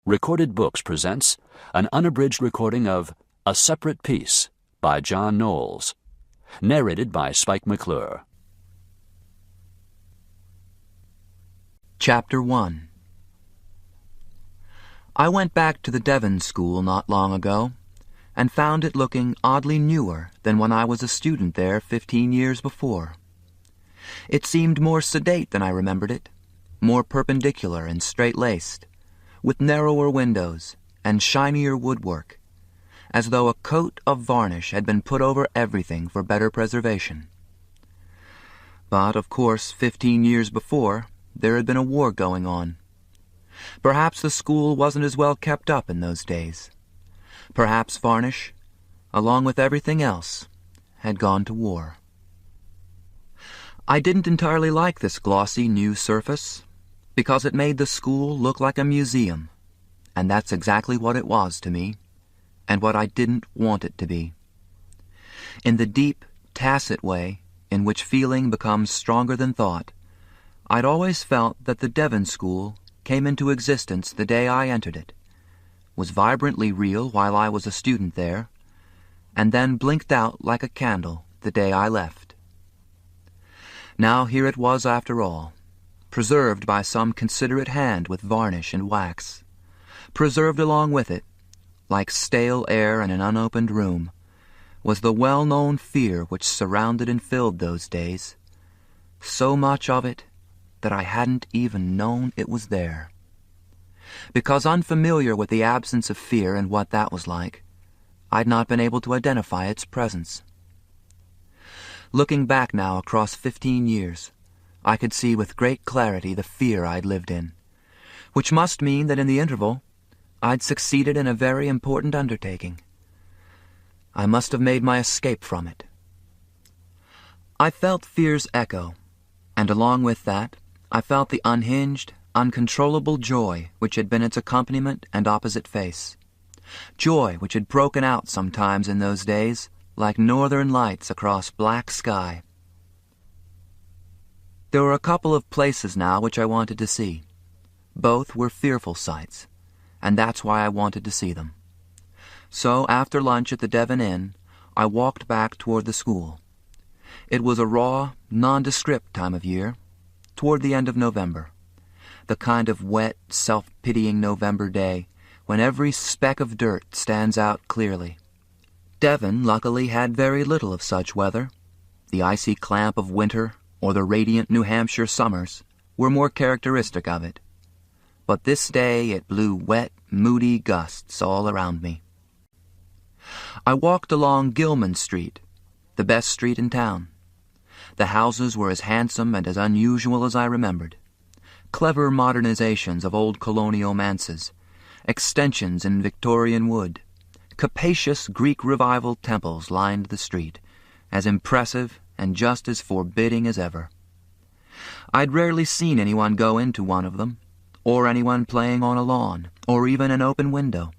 Recorded Books presents an unabridged recording of A Separate Piece by John Knowles, narrated by Spike McClure. Chapter 1. I went back to the Devon School not long ago, and found it looking oddly newer than when I was a student there 15 years before. It seemed more sedate than I remembered it, more perpendicular and straight-laced, with narrower windows and shinier woodwork, as though a coat of varnish had been put over everything for better preservation. But, of course, 15 years before, there had been a war going on. Perhaps the school wasn't as well kept up in those days. Perhaps varnish, along with everything else, had gone to war. I didn't entirely like this glossy new surface, because it made the school look like a museum, and that's exactly what it was to me, and what I didn't want it to be. In the deep, tacit way in which feeling becomes stronger than thought, I'd always felt that the Devon School came into existence the day I entered it, was vibrantly real while I was a student there, and then blinked out like a candle the day I left. Now here it was after all, preserved by some considerate hand with varnish and wax, preserved along with it, like stale air in an unopened room, was the well-known fear which surrounded and filled those days, so much of it that I hadn't even known it was there. Because unfamiliar with the absence of fear and what that was like, I'd not been able to identify its presence. Looking back now across 15 years, I could see with great clarity the fear I'd lived in, which must mean that in the interval I'd succeeded in a very important undertaking. I must have made my escape from it. I felt fear's echo, and along with that, I felt the unhinged, uncontrollable joy which had been its accompaniment and opposite face. Joy which had broken out sometimes in those days, like northern lights across black sky. There were a couple of places now which I wanted to see. Both were fearful sights, and that's why I wanted to see them. So, after lunch at the Devon Inn, I walked back toward the school. It was a raw, nondescript time of year, toward the end of November, the kind of wet, self-pitying November day when every speck of dirt stands out clearly. Devon, luckily, had very little of such weather. The icy clamp of winter, or the radiant New Hampshire summers, were more characteristic of it. But this day it blew wet, moody gusts all around me. I walked along Gilman Street, the best street in town. The houses were as handsome and as unusual as I remembered. Clever modernizations of old colonial manses, extensions in Victorian wood, capacious Greek Revival temples lined the street, as impressive and just as forbidding as ever. I'd rarely seen anyone go into one of them, or anyone playing on a lawn, or even an open window.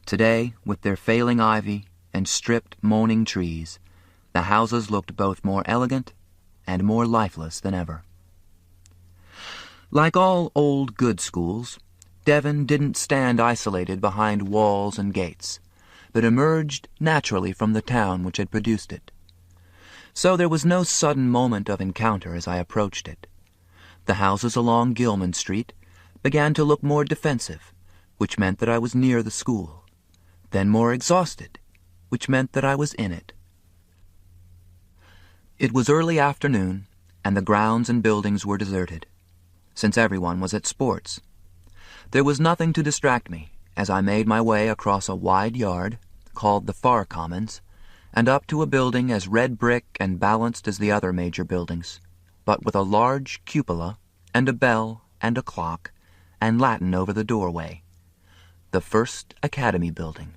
Today, with their failing ivy and stripped, moaning trees, the houses looked both more elegant and more lifeless than ever. Like all old good schools, Devon didn't stand isolated behind walls and gates, but emerged naturally from the town which had produced it. So there was no sudden moment of encounter as I approached it. The houses along Gilman Street began to look more defensive, which meant that I was near the school, then more exhausted, which meant that I was in it. It was early afternoon, and the grounds and buildings were deserted, since everyone was at sports. There was nothing to distract me as I made my way across a wide yard, called the Far Commons, and up to a building as red brick and balanced as the other major buildings, but with a large cupola and a bell and a clock and Latin over the doorway. The First Academy Building.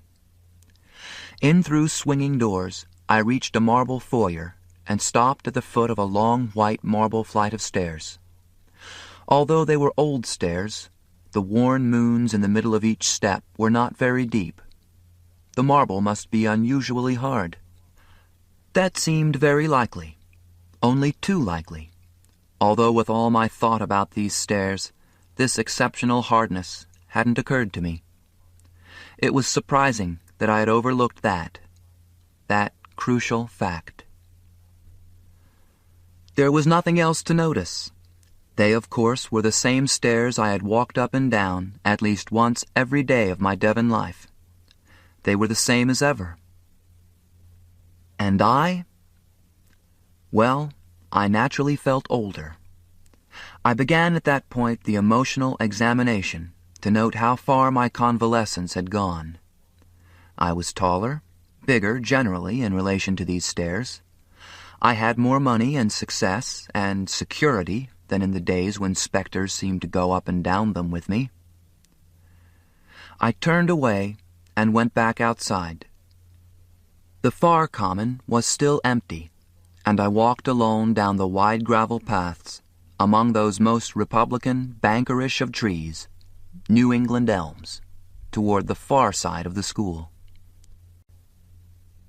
In through swinging doors, I reached a marble foyer and stopped at the foot of a long white marble flight of stairs. Although they were old stairs, the worn moons in the middle of each step were not very deep. The marble must be unusually hard. That seemed very likely, only too likely, although with all my thought about these stairs, this exceptional hardness hadn't occurred to me. It was surprising that I had overlooked that crucial fact. There was nothing else to notice. They, of course, were the same stairs I had walked up and down at least once every day of my Devon life. They were the same as ever. And I? Well, I naturally felt older. I began at that point the emotional examination to note how far my convalescence had gone. I was taller, bigger generally in relation to these stairs. I had more money and success and security than in the days when specters seemed to go up and down them with me. I turned away and went back outside. The far common was still empty, and I walked alone down the wide gravel paths among those most Republican, bankerish of trees, New England elms, toward the far side of the school.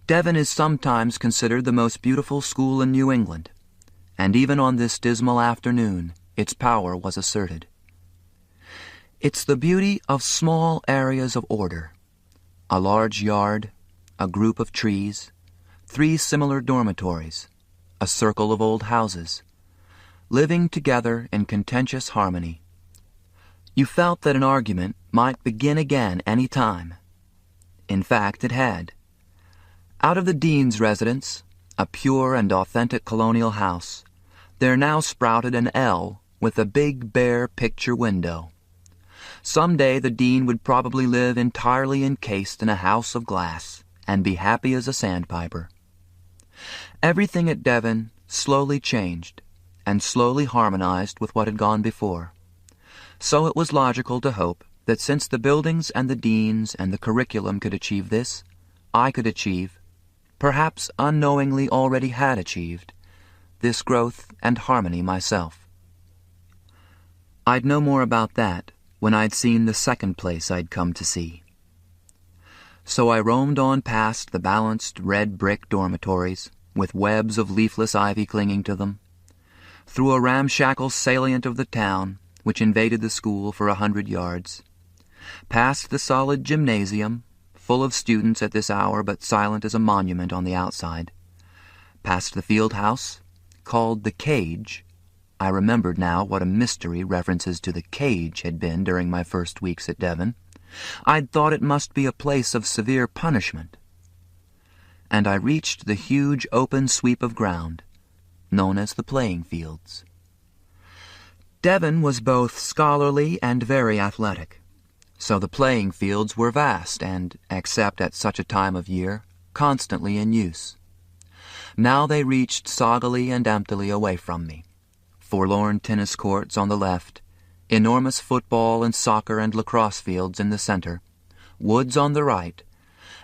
Devon is sometimes considered the most beautiful school in New England, and even on this dismal afternoon its power was asserted. It's the beauty of small areas of order, a large yard, a group of trees, 3 similar dormitories, a circle of old houses, living together in contentious harmony. You felt that an argument might begin again any time. In fact, it had. Out of the dean's residence, a pure and authentic colonial house, there now sprouted an L with a big bare picture window. Some day the dean would probably live entirely encased in a house of glass and be happy as a sandpiper. Everything at Devon slowly changed and slowly harmonized with what had gone before. So it was logical to hope that since the buildings and the deans and the curriculum could achieve this, I could achieve, perhaps unknowingly already had achieved, this growth and harmony myself. I'd know more about that when I'd seen the second place I'd come to see. So I roamed on past the balanced red brick dormitories, with webs of leafless ivy clinging to them, through a ramshackle salient of the town, which invaded the school for 100 yards, past the solid gymnasium, full of students at this hour but silent as a monument on the outside, past the field house, called the Cage. I remembered now what a mystery references to the cage had been during my first weeks at Devon. I'd thought it must be a place of severe punishment. And I reached the huge open sweep of ground, known as the playing fields. Devon was both scholarly and very athletic, so the playing fields were vast and, except at such a time of year, constantly in use. Now they reached soggily and emptily away from me. Forlorn tennis courts on the left, enormous football and soccer and lacrosse fields in the center, woods on the right,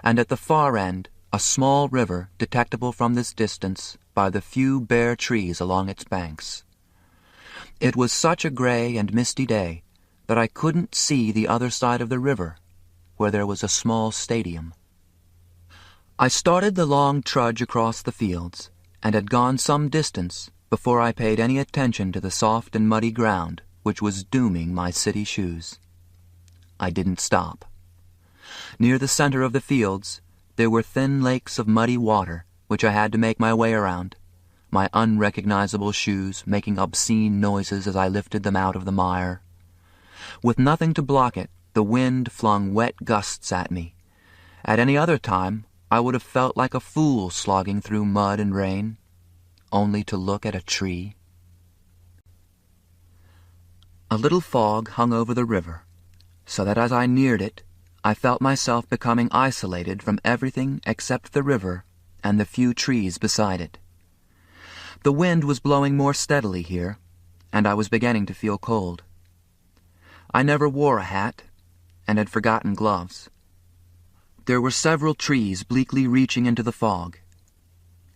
and at the far end a small river detectable from this distance by the few bare trees along its banks. It was such a gray and misty day that I couldn't see the other side of the river, where there was a small stadium. I started the long trudge across the fields, and had gone some distance before I paid any attention to the soft and muddy ground which was dooming my city shoes. I didn't stop. Near the center of the fields, there were thin lakes of muddy water which I had to make my way around, my unrecognizable shoes making obscene noises as I lifted them out of the mire. With nothing to block it, the wind flung wet gusts at me. At any other time, I would have felt like a fool slogging through mud and rain, only to look at a tree. A little fog hung over the river, so that as I neared it, I felt myself becoming isolated from everything except the river and the few trees beside it. The wind was blowing more steadily here, and I was beginning to feel cold. I never wore a hat, and had forgotten gloves. There were several trees bleakly reaching into the fog.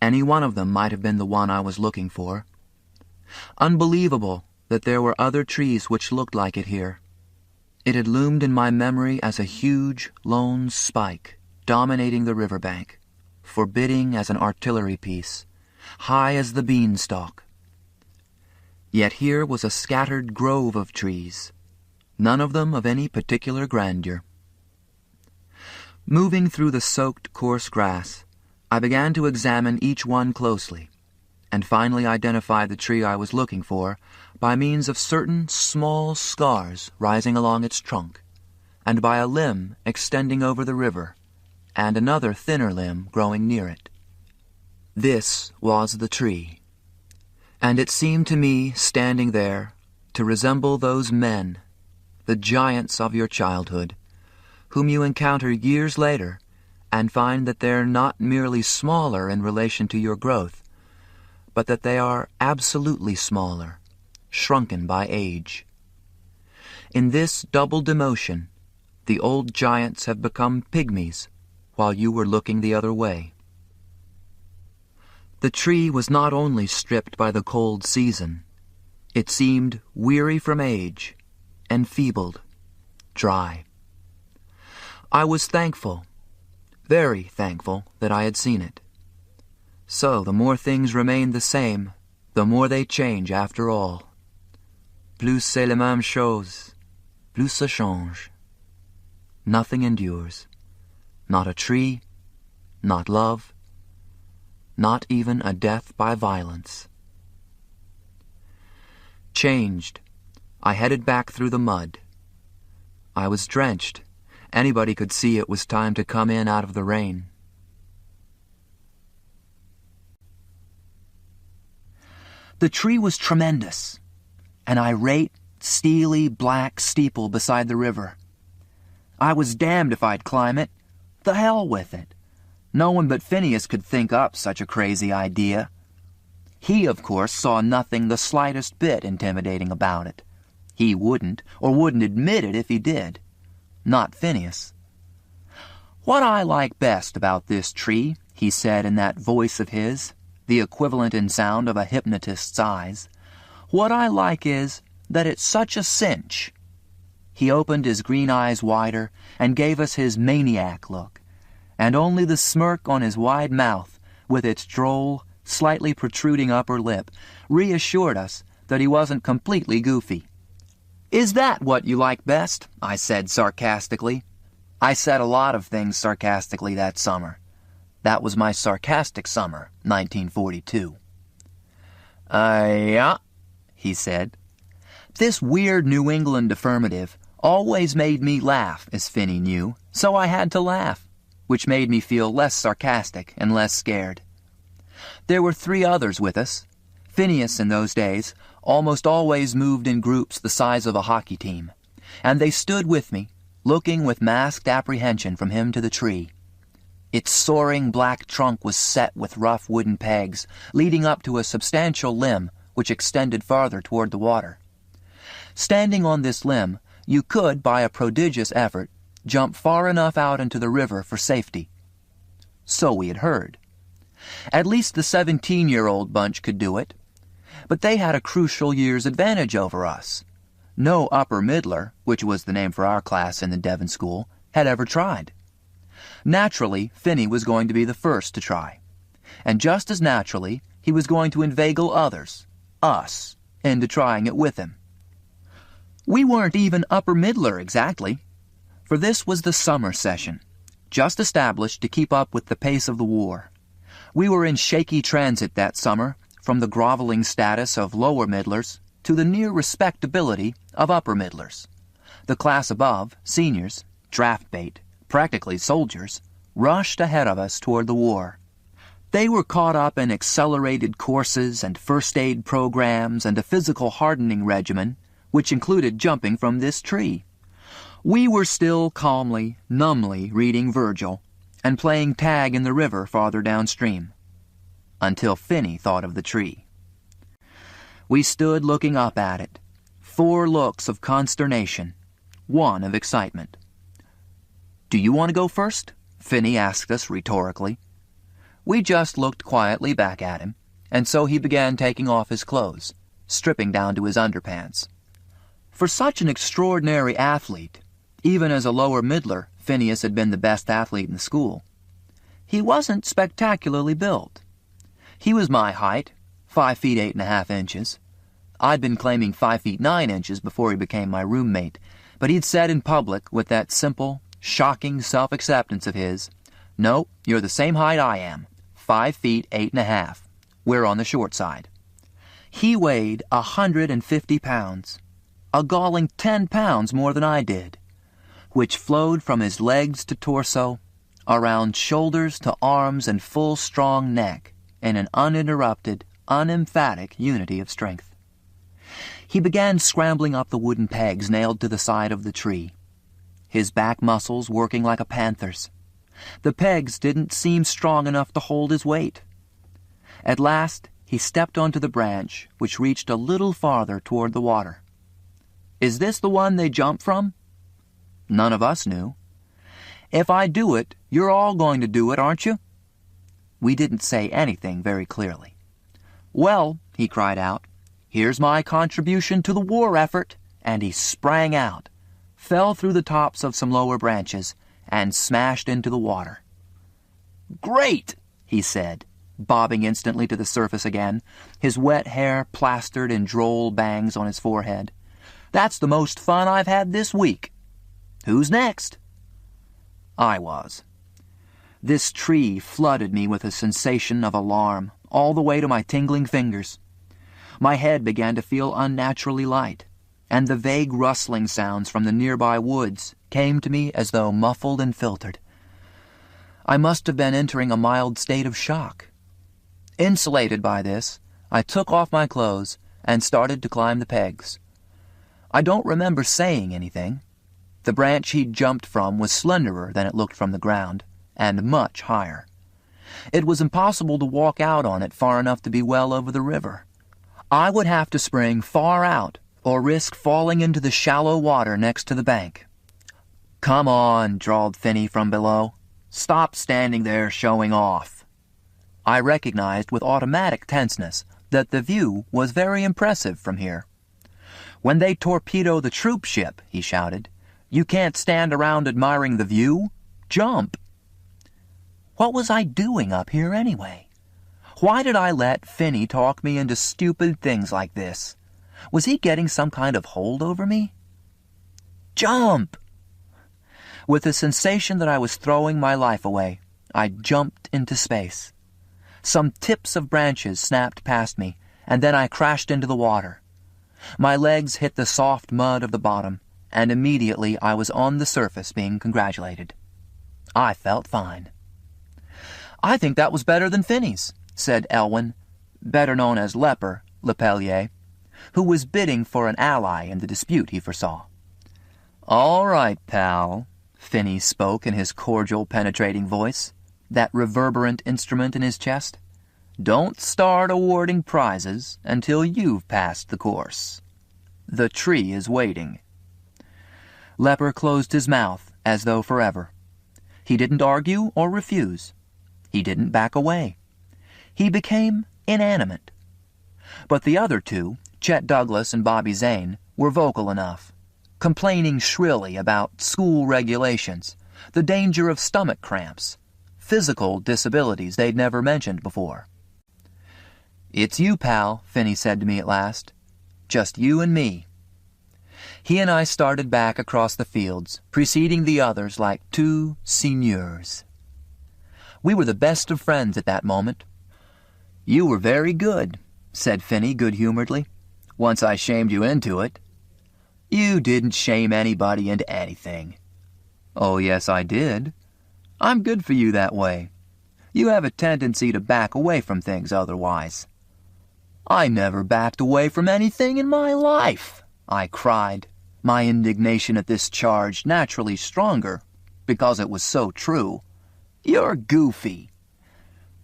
Any one of them might have been the one I was looking for. Unbelievable that there were other trees which looked like it here. It had loomed in my memory as a huge, lone spike dominating the riverbank, forbidding as an artillery piece, high as the beanstalk. Yet here was a scattered grove of trees, none of them of any particular grandeur. Moving through the soaked, coarse grass, I began to examine each one closely, and finally identified the tree I was looking for by means of certain small scars rising along its trunk, and by a limb extending over the river, and another thinner limb growing near it. This was the tree, and it seemed to me, standing there, to resemble those men, the giants of your childhood, whom you encounter years later and find that they're not merely smaller in relation to your growth, but that they are absolutely smaller, shrunken by age. In this double demotion, the old giants have become pygmies, while you were looking the other way. The tree was not only stripped by the cold season, it seemed weary from age, enfeebled, dry. I was thankful, very thankful, that I had seen it. So the more things remain the same, the more they change after all. Plus c'est la même chose, plus ça change. Nothing endures. Not a tree, not love, not even a death by violence. Changed, I headed back through the mud. I was drenched. Anybody could see it was time to come in out of the rain. The tree was tremendous, an irate, steely black steeple beside the river. I was damned if I'd climb it. The hell with it. No one but Phineas could think up such a crazy idea. He, of course, saw nothing the slightest bit intimidating about it. He wouldn't, or wouldn't admit it if he did. Not Phineas. "What I like best about this tree," he said in that voice of his, the equivalent in sound of a hypnotist's eyes, "what I like is that it's such a cinch." He opened his green eyes wider and gave us his maniac look, and only the smirk on his wide mouth, with its droll, slightly protruding upper lip, reassured us that he wasn't completely goofy. "Is that what you like best?" I said sarcastically. I said a lot of things sarcastically that summer. That was my sarcastic summer, 1942. Yeah," he said. This weird New England affirmative always made me laugh, as Finney knew, so I had to laugh, which made me feel less sarcastic and less scared. There were 3 others with us. Phineas, in those days, almost always moved in groups the size of a hockey team, and they stood with me, looking with masked apprehension from him to the tree. Its soaring black trunk was set with rough wooden pegs, leading up to a substantial limb which extended farther toward the water. Standing on this limb, you could, by a prodigious effort, jump far enough out into the river for safety. So we had heard. At least the 17-year-old bunch could do it. But they had a crucial year's advantage over us. No upper middler, which was the name for our class in the Devon school, had ever tried. Naturally, Finney was going to be the first to try. And just as naturally, he was going to inveigle others, us, into trying it with him. We weren't even upper middler exactly, for this was the summer session, just established to keep up with the pace of the war. We were in shaky transit that summer, from the groveling status of lower middlers to the near respectability of upper middlers. The class above, seniors, draft bait, practically soldiers, rushed ahead of us toward the war. They were caught up in accelerated courses and first aid programs and a physical hardening regimen, which included jumping from this tree. We were still calmly, numbly reading Virgil and playing tag in the river farther downstream, until Finney thought of the tree. We stood looking up at it, 4 looks of consternation, 1 of excitement. "Do you want to go first?" Finney asked us rhetorically. We just looked quietly back at him, and so he began taking off his clothes, stripping down to his underpants. For such an extraordinary athlete, even as a lower middler, Phineas had been the best athlete in the school. He wasn't spectacularly built. He was my height, 5 feet 8.5 inches. I'd been claiming 5 feet 9 inches before he became my roommate, But he'd said in public, with that simple, shocking self-acceptance of his, "No, you're the same height I am, 5 feet 8.5. We're on the short side." He weighed 150 pounds, a galling 10 pounds more than I did, which flowed from his legs to torso, around shoulders to arms and full strong neck, in an uninterrupted, unemphatic unity of strength. He began scrambling up the wooden pegs nailed to the side of the tree, his back muscles working like a panther's. The pegs didn't seem strong enough to hold his weight. At last, he stepped onto the branch, which reached a little farther toward the water. "Is this the one they jumped from?" None of us knew. "If I do it, you're all going to do it, aren't you?" We didn't say anything very clearly. "Well," he cried out, "here's my contribution to the war effort," and he sprang out, fell through the tops of some lower branches, and smashed into the water. "Great!" he said, bobbing instantly to the surface again, his wet hair plastered in droll bangs on his forehead. "That's the most fun I've had this week. Who's next?" I was. This tree flooded me with a sensation of alarm, all the way to my tingling fingers. My head began to feel unnaturally light, and the vague rustling sounds from the nearby woods came to me as though muffled and filtered. I must have been entering a mild state of shock. Insulated by this, I took off my clothes and started to climb the pegs. I don't remember saying anything. The branch he'd jumped from was slenderer than it looked from the ground, and much higher. It was impossible to walk out on it far enough to be well over the river. I would have to spring far out, or risk falling into the shallow water next to the bank. "Come on," drawled Finney from below. "Stop standing there showing off." I recognized with automatic tenseness that the view was very impressive from here. "When they torpedo the troop ship," he shouted, "you can't stand around admiring the view. Jump!" What was I doing up here anyway? Why did I let Finney talk me into stupid things like this? Was he getting some kind of hold over me? Jump! With the sensation that I was throwing my life away, I jumped into space. Some tips of branches snapped past me, and then I crashed into the water. My legs hit the soft mud of the bottom, and immediately I was on the surface being congratulated. I felt fine. "I think that was better than Finney's," said Elwyn, better known as Leper, Lepellier, who was bidding for an ally in the dispute he foresaw. "All right, pal," Finney spoke in his cordial, penetrating voice, that reverberant instrument in his chest. "Don't start awarding prizes until you've passed the course. The tree is waiting." Leper closed his mouth as though forever. He didn't argue or refuse. He didn't back away. He became inanimate. But the other two, Chet Douglas and Bobby Zane, were vocal enough, complaining shrilly about school regulations, the danger of stomach cramps, physical disabilities they'd never mentioned before. "It's you, pal," Finney said to me at last. "Just you and me." He and I started back across the fields, preceding the others like two seigneurs. We were the best of friends at that moment. "You were very good," said Finney good-humoredly, "once I shamed you into it." "You didn't shame anybody into anything." "Oh, yes, I did. I'm good for you that way. You have a tendency to back away from things otherwise." "I never backed away from anything in my life," I cried, my indignation at this charge naturally stronger, because it was so true. "You're goofy."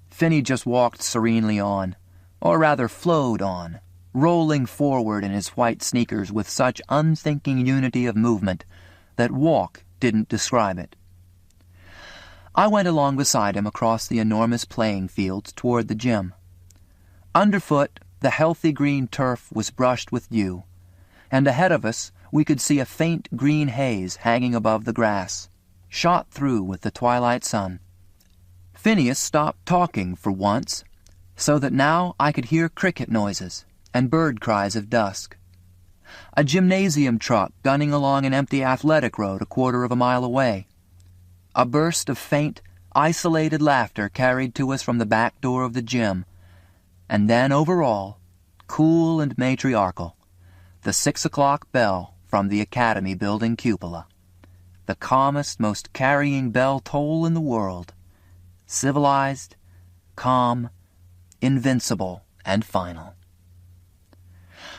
Finney just walked serenely on, or rather flowed on, rolling forward in his white sneakers with such unthinking unity of movement that walk didn't describe it. I went along beside him across the enormous playing fields toward the gym. Underfoot, the healthy green turf was brushed with dew, and ahead of us we could see a faint green haze hanging above the grass, shot through with the twilight sun. Phineas stopped talking for once, so that now I could hear cricket noises and bird cries of dusk. A gymnasium truck gunning along an empty athletic road a quarter of a mile away. A burst of faint, isolated laughter carried to us from the back door of the gym. And then, over all, cool and matriarchal, the 6 o'clock bell from the Academy building cupola. The calmest, most carrying bell toll in the world. Civilized, calm, invincible, and final.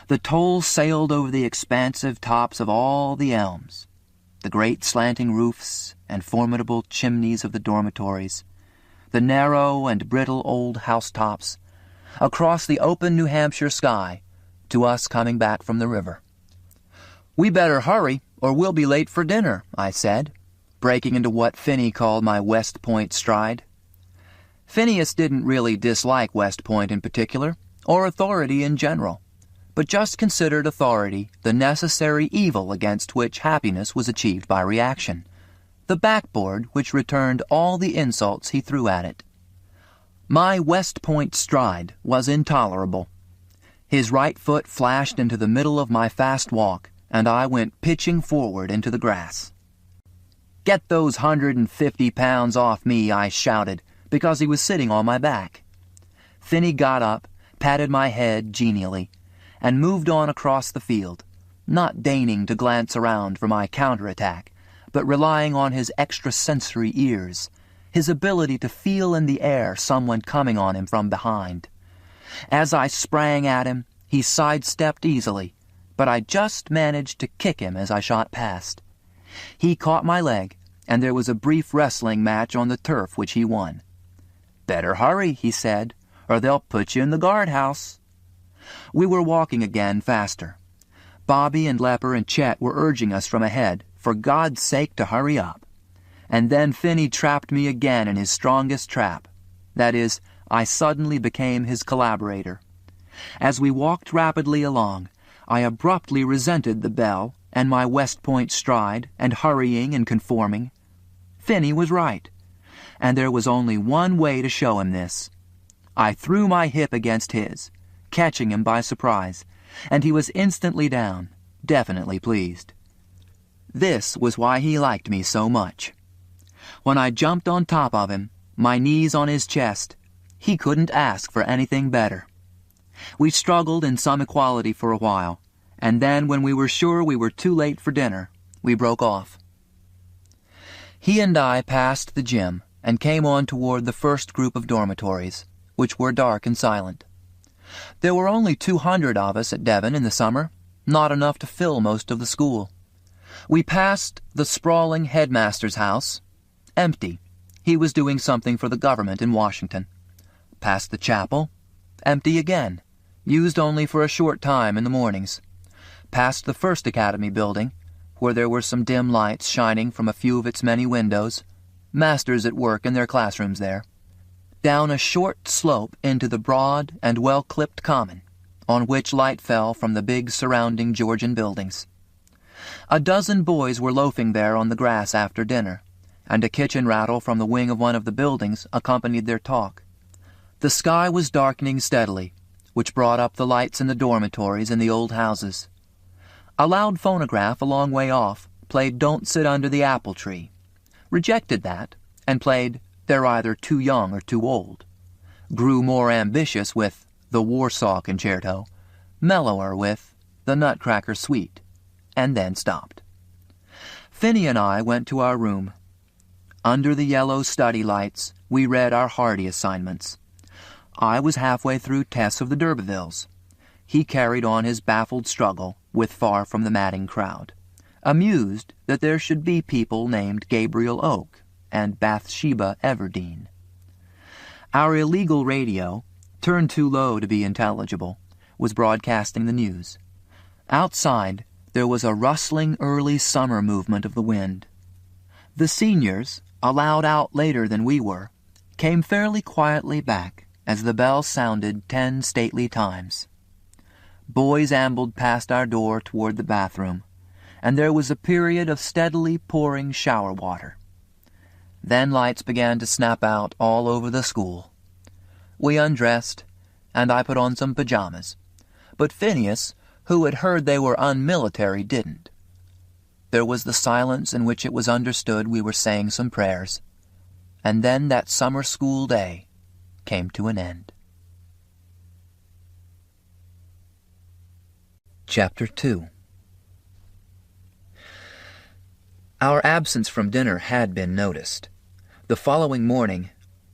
The toll sailed over the expansive tops of all the elms, the great slanting roofs and formidable chimneys of the dormitories, the narrow and brittle old housetops, across the open New Hampshire sky, to us coming back from the river. "We better hurry, or we'll be late for dinner," I said, breaking into what Finney called my West Point stride. Phineas didn't really dislike West Point in particular, or authority in general, but just considered authority the necessary evil against which happiness was achieved by reaction, the backboard which returned all the insults he threw at it. My West Point stride was intolerable. His right foot flashed into the middle of my fast walk, and I went pitching forward into the grass. "Get those 150 pounds off me," I shouted, because he was sitting on my back. Finney got up, patted my head genially, and moved on across the field, not deigning to glance around for my counterattack, but relying on his extrasensory ears, his ability to feel in the air someone coming on him from behind. As I sprang at him, he sidestepped easily, but I just managed to kick him as I shot past. He caught my leg, and there was a brief wrestling match on the turf which he won. "Better hurry," he said, "or they'll put you in the guardhouse." We were walking again faster. Bobby and Lepper and Chet were urging us from ahead, for God's sake, to hurry up. And then Finney trapped me again in his strongest trap. That is, I suddenly became his collaborator. As we walked rapidly along, I abruptly resented the bell and my West Point stride and hurrying and conforming. Finney was right, and there was only one way to show him this. I threw my hip against his, catching him by surprise, and he was instantly down, definitely pleased. This was why he liked me so much. When I jumped on top of him, my knees on his chest, he couldn't ask for anything better. We struggled in some equality for a while, and then when we were sure we were too late for dinner, we broke off. He and I passed the gym and came on toward the first group of dormitories, which were dark and silent. There were only 200 of us at Devon in the summer, not enough to fill most of the school. We passed the sprawling headmaster's house, empty. He was doing something for the government in Washington. Past the chapel, empty again, used only for a short time in the mornings. Past the first Academy building, where there were some dim lights shining from a few of its many windows, masters at work in their classrooms there. Down a short slope into the broad and well-clipped common, on which light fell from the big surrounding Georgian buildings. A dozen boys were loafing there on the grass after dinner, and a kitchen rattle from the wing of one of the buildings accompanied their talk. The sky was darkening steadily, which brought up the lights in the dormitories and the old houses. A loud phonograph a long way off played "Don't Sit Under the Apple Tree," rejected that, and played "They're Either Too Young or Too Old," grew more ambitious with the Warsaw Concerto, mellower with the Nutcracker Suite, and then stopped. Finney and I went to our room. Under the yellow study lights, we read our Hardy assignments. I was halfway through Tess of the D'Urbervilles. He carried on his baffled struggle with Far from the Madding Crowd, amused that there should be people named Gabriel Oak and Bathsheba Everdeen. Our illegal radio, turned too low to be intelligible, was broadcasting the news. Outside, there was a rustling early summer movement of the wind. The seniors, allowed out later than we were, came fairly quietly back as the bell sounded 10 stately times. Boys ambled past our door toward the bathroom, and there was a period of steadily pouring shower water. Then lights began to snap out all over the school. We undressed, and I put on some pajamas, but Phineas, who had heard they were unmilitary didn't. There was the silence in which it was understood we were saying some prayers, and then that summer school day came to an end. Chapter 2. Our absence from dinner had been noticed. The following morning,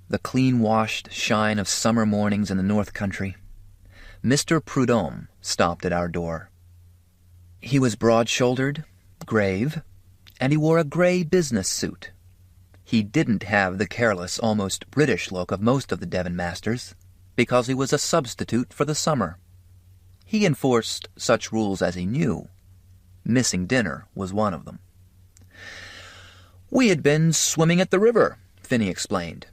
the clean-washed shine of summer mornings in the North Country, Mr. Prudhomme stopped at our door. He was broad-shouldered, grave, and he wore a gray business suit. He didn't have the careless, almost British look of most of the Devon masters, because he was a substitute for the summer. He enforced such rules as he knew. Missing dinner was one of them. We had been swimming at the river, Finney explained.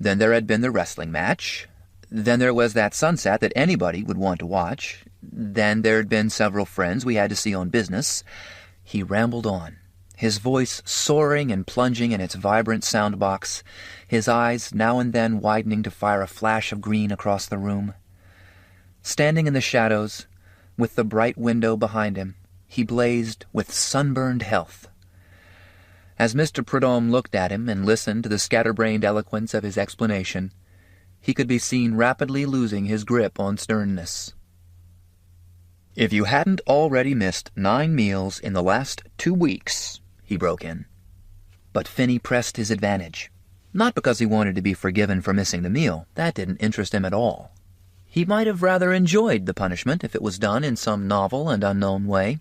Then there had been the wrestling match. Then there was that sunset that anybody would want to watch. Then there had been several friends we had to see on business. He rambled on, his voice soaring and plunging in its vibrant sound box, his eyes now and then widening to fire a flash of green across the room. Standing in the shadows, with the bright window behind him, he blazed with sunburned health. As Mr. Prudhomme looked at him and listened to the scatterbrained eloquence of his explanation, he could be seen rapidly losing his grip on sternness. "If you hadn't already missed 9 meals in the last 2 weeks, he broke in. But Finney pressed his advantage, not because he wanted to be forgiven for missing the meal. That didn't interest him at all. He might have rather enjoyed the punishment if it was done in some novel and unknown way.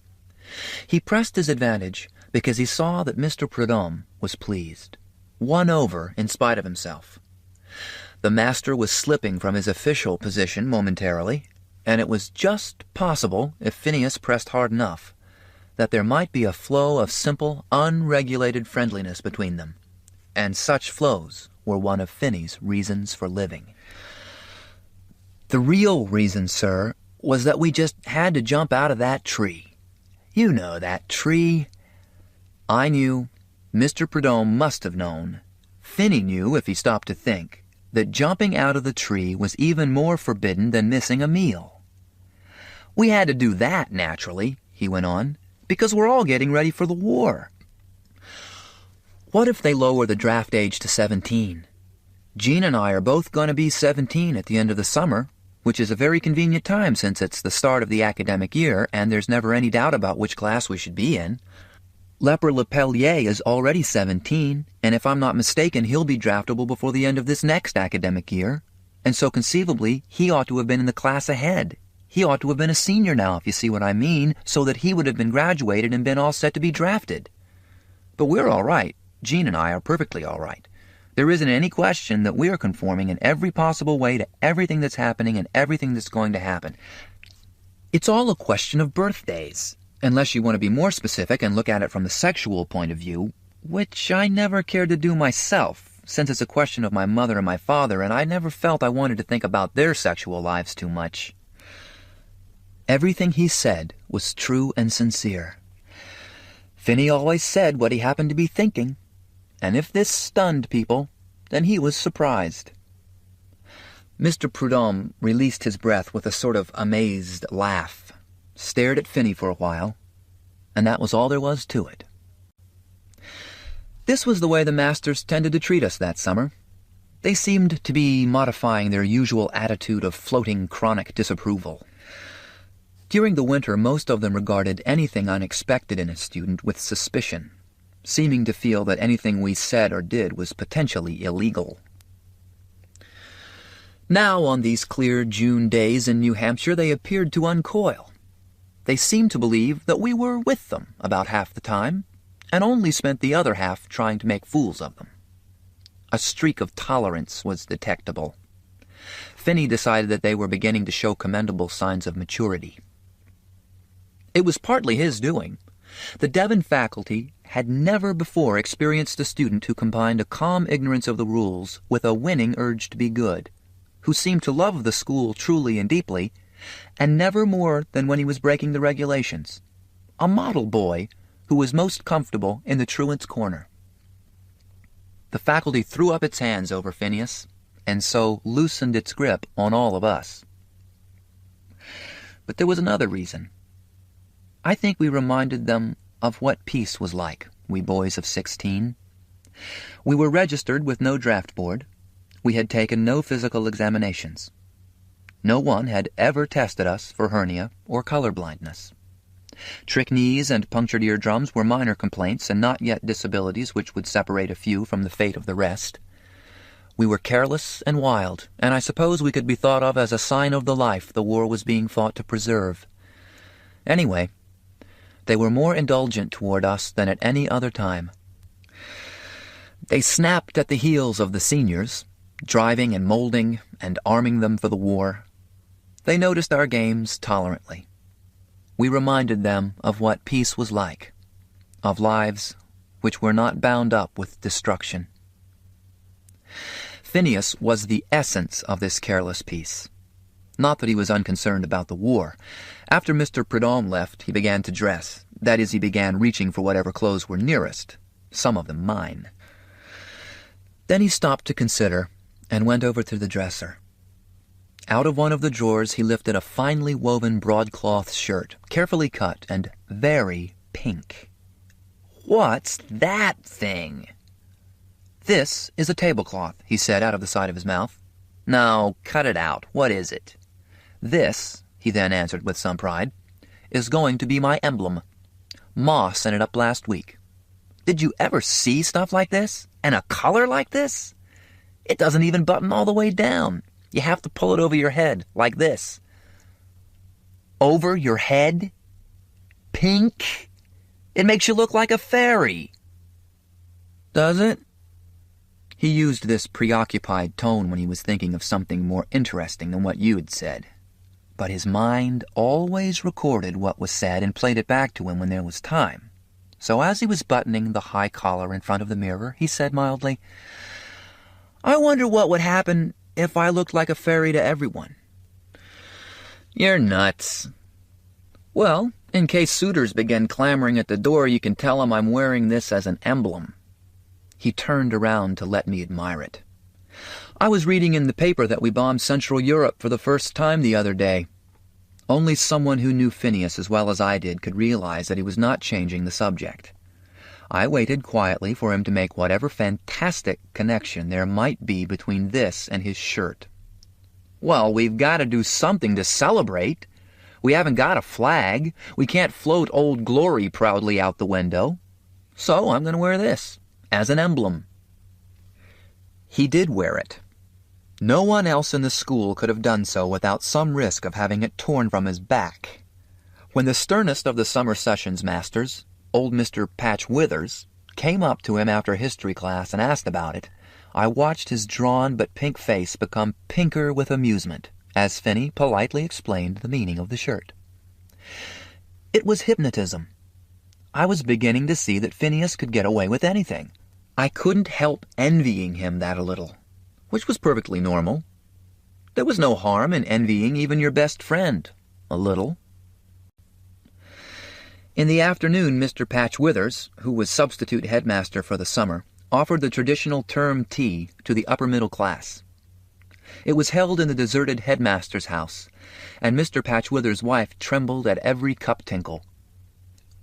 He pressed his advantage because he saw that Mr. Prudhomme was pleased, won over in spite of himself. The master was slipping from his official position momentarily, and it was just possible, if Phineas pressed hard enough, that there might be a flow of simple, unregulated friendliness between them, and such flows were one of Finney's reasons for living. "The real reason, sir, was that we just had to jump out of that tree. You know that tree." I knew, Mr. Prudhomme must have known, Finney knew if he stopped to think, that jumping out of the tree was even more forbidden than missing a meal. "We had to do that, naturally," he went on, "because we're all getting ready for the war. What if they lower the draft age to 17? Jean and I are both going to be 17 at the end of the summer, which is a very convenient time since it's the start of the academic year and there's never any doubt about which class we should be in. Leper Lepellier is already 17, and if I'm not mistaken, he'll be draftable before the end of this next academic year, and so conceivably he ought to have been in the class ahead. He ought to have been a senior now, if you see what I mean, so that he would have been graduated and been all set to be drafted. But we're all right. Jean and I are perfectly all right. There isn't any question that we are conforming in every possible way to everything that's happening and everything that's going to happen. It's all a question of birthdays, unless you want to be more specific and look at it from the sexual point of view, which I never cared to do myself, since it's a question of my mother and my father, and I never felt I wanted to think about their sexual lives too much. Everything he said was true and sincere. Finney always said what he happened to be thinking, and if this stunned people, then he was surprised. Mr. Prudhomme released his breath with a sort of amazed laugh, stared at Finney for a while, and that was all there was to it. This was the way the masters tended to treat us that summer. They seemed to be modifying their usual attitude of floating chronic disapproval. During the winter, most of them regarded anything unexpected in a student with suspicion, seeming to feel that anything we said or did was potentially illegal. Now, on these clear June days in New Hampshire, they appeared to uncoil. They seemed to believe that we were with them about half the time, and only spent the other half trying to make fools of them. A streak of tolerance was detectable. Finney decided that they were beginning to show commendable signs of maturity. It was partly his doing. The Devon faculty had never before experienced a student who combined a calm ignorance of the rules with a winning urge to be good, who seemed to love the school truly and deeply, and never more than when he was breaking the regulations. A model boy who was most comfortable in the truant's corner. The faculty threw up its hands over Phineas, and so loosened its grip on all of us. But there was another reason. I think we reminded them of what peace was like, we boys of 16. We were registered with no draft board. We had taken no physical examinations. No one had ever tested us for hernia or color blindness. Trick knees and punctured eardrums were minor complaints and not yet disabilities which would separate a few from the fate of the rest. We were careless and wild, and I suppose we could be thought of as a sign of the life the war was being fought to preserve. Anyway, they were more indulgent toward us than at any other time. They snapped at the heels of the seniors, driving and molding and arming them for the war. They noticed our games tolerantly. We reminded them of what peace was like, of lives which were not bound up with destruction. Phineas was the essence of this careless peace. Not that he was unconcerned about the war. After Mr. Prudhomme left, he began to dress. That is, he began reaching for whatever clothes were nearest, some of them mine. Then he stopped to consider and went over to the dresser. Out of one of the drawers he lifted a finely woven broadcloth shirt, carefully cut and very pink. "What's that thing?" "This is a tablecloth," he said out of the side of his mouth. "No, cut it out. What is it?" "This," he then answered with some pride, "is going to be my emblem. Ma sent it up last week. Did you ever see stuff like this? And a color like this? It doesn't even button all the way down. You have to pull it over your head, like this." "Over your head? Pink? It makes you look like a fairy." "Does it?" He used this preoccupied tone when he was thinking of something more interesting than what you had said. But his mind always recorded what was said and played it back to him when there was time. So as he was buttoning the high collar in front of the mirror, he said mildly, "I wonder what would happen if I looked like a fairy to everyone." "You're nuts." "Well, in case suitors begin clamoring at the door, you can tell them I'm wearing this as an emblem." He turned around to let me admire it. "I was reading in the paper that we bombed Central Europe for the first time the other day." Only someone who knew Phineas as well as I did could realize that he was not changing the subject. I waited quietly for him to make whatever fantastic connection there might be between this and his shirt. "Well, we've got to do something to celebrate. We haven't got a flag. We can't float Old Glory proudly out the window. So I'm going to wear this, as an emblem." He did wear it. No one else in the school could have done so without some risk of having it torn from his back. When the sternest of the summer sessions masters, old Mr. Patch Withers, came up to him after history class and asked about it, I watched his drawn but pink face become pinker with amusement as Finney politely explained the meaning of the shirt. It was hypnotism. I was beginning to see that Phineas could get away with anything. I couldn't help envying him that a little, which was perfectly normal. There was no harm in envying even your best friend, a little. In the afternoon, Mr. Patch Withers, who was substitute headmaster for the summer, offered the traditional term tea to the upper middle class. It was held in the deserted headmaster's house, and Mr. Patch Withers' wife trembled at every cup tinkle.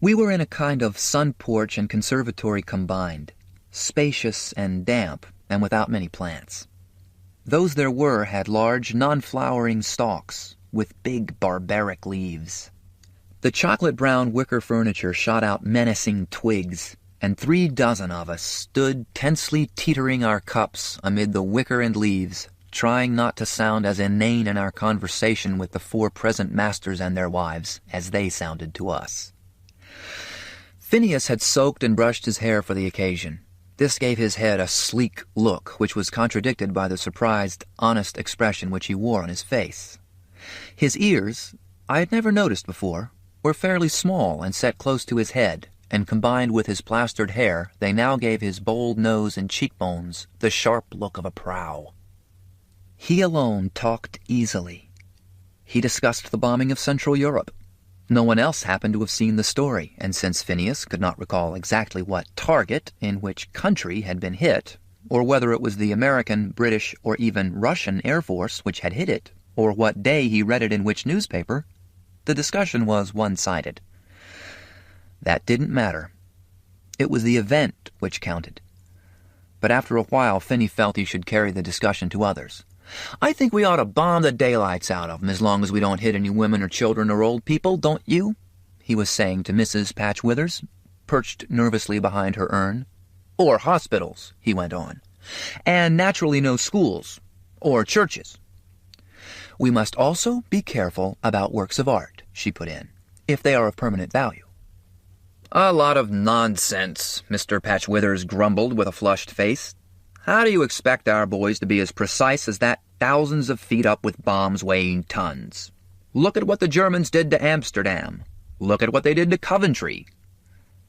We were in a kind of sun porch and conservatory combined, spacious and damp, and without many plants. Those there were had large, non-flowering stalks, with big, barbaric leaves. The chocolate-brown wicker furniture shot out menacing twigs, and 3 dozen of us stood tensely teetering our cups amid the wicker and leaves, trying not to sound as inane in our conversation with the 4 present masters and their wives as they sounded to us. Phineas had soaked and brushed his hair for the occasion. This gave his head a sleek look, which was contradicted by the surprised, honest expression which he wore on his face. His ears, I had never noticed before, were fairly small and set close to his head, and combined with his plastered hair, they now gave his bold nose and cheekbones the sharp look of a prow. He alone talked easily. He discussed the bombing of Central Europe. No one else happened to have seen the story, and since Phineas could not recall exactly what target in which country had been hit, or whether it was the American, British, or even Russian Air Force which had hit it, or what day he read it in which newspaper, the discussion was one-sided. That didn't matter. It was the event which counted. But after a while, Finney felt he should carry the discussion to others. "I think we ought to bomb the daylights out of them as long as we don't hit any women or children or old people, don't you?" he was saying to Mrs. Patchwithers, perched nervously behind her urn. "Or hospitals," he went on. "And naturally no schools. Or churches." "We must also be careful about works of art," she put in, "if they are of permanent value." "A lot of nonsense," Mr. Patchwithers grumbled with a flushed face. "How do you expect our boys to be as precise as that thousands of feet up with bombs weighing tons? Look at what the Germans did to Amsterdam. Look at what they did to Coventry."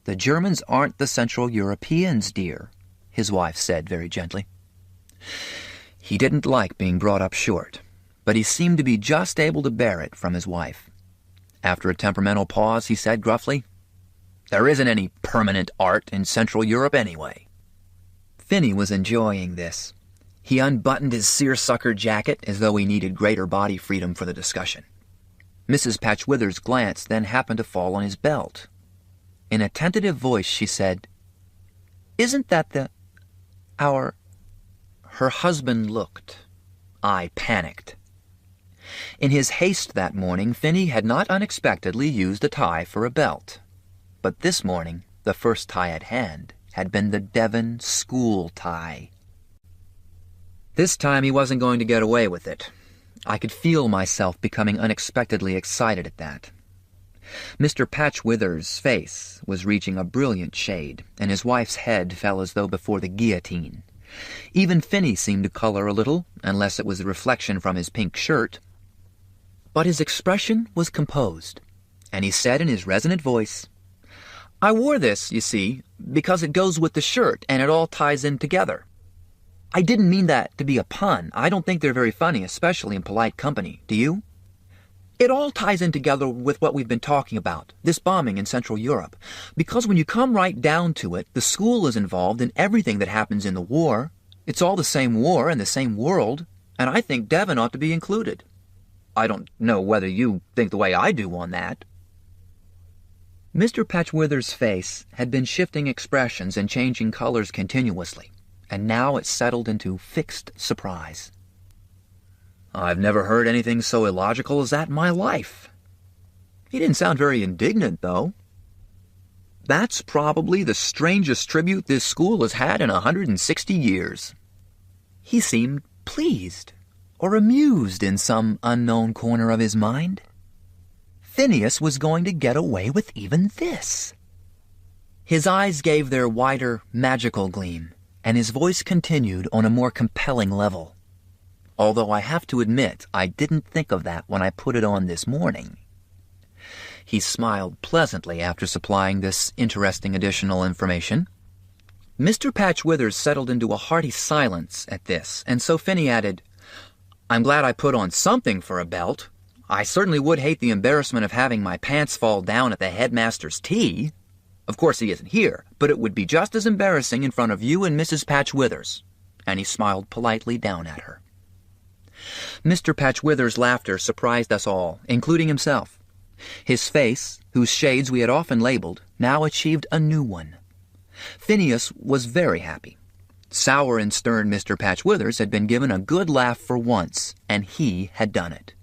"The Germans aren't the Central Europeans, dear," his wife said very gently. He didn't like being brought up short, but he seemed to be just able to bear it from his wife. After a temperamental pause, he said gruffly, "There isn't any permanent art in Central Europe anyway." Finney was enjoying this. He unbuttoned his seersucker jacket as though he needed greater body freedom for the discussion. Mrs. Patchwithers' glance then happened to fall on his belt. In a tentative voice, she said, "Isn't that our—" Her husband looked. I panicked. In his haste that morning, Finney had not unexpectedly used a tie for a belt. But this morning, the first tie at hand had been the Devon school tie. This time he wasn't going to get away with it. I could feel myself becoming unexpectedly excited at that. Mr. Patchwithers' face was reaching a brilliant shade, and his wife's head fell as though before the guillotine. Even Finney seemed to color a little, unless it was the reflection from his pink shirt. But his expression was composed, and he said in his resonant voice, "I wore this, you see, because it goes with the shirt, and it all ties in together. I didn't mean that to be a pun. I don't think they're very funny, especially in polite company. Do you? It all ties in together with what we've been talking about, this bombing in Central Europe. Because when you come right down to it, the school is involved in everything that happens in the war. It's all the same war and the same world, and I think Devon ought to be included. I don't know whether you think the way I do on that." Mr. Patchwithers' face had been shifting expressions and changing colors continuously, and now it settled into fixed surprise. "I've never heard anything so illogical as that in my life." He didn't sound very indignant, though. "That's probably the strangest tribute this school has had in 160 years. He seemed pleased or amused in some unknown corner of his mind. Phineas was going to get away with even this. His eyes gave their wider, magical gleam, and his voice continued on a more compelling level. Although I have to admit I didn't think of that when I put it on this morning. He smiled pleasantly after supplying this interesting additional information. Mr. Patchwithers settled into a hearty silence at this, and so Finney added, "I'm glad I put on something for a belt. I certainly would hate the embarrassment of having my pants fall down at the headmaster's tea. Of course he isn't here, but it would be just as embarrassing in front of you and Mrs. Patchwithers." And he smiled politely down at her. Mr. Patchwithers' laughter surprised us all, including himself. His face, whose shades we had often labeled, now achieved a new one. Phineas was very happy. Sour and stern Mr. Patchwithers had been given a good laugh for once, and he had done it.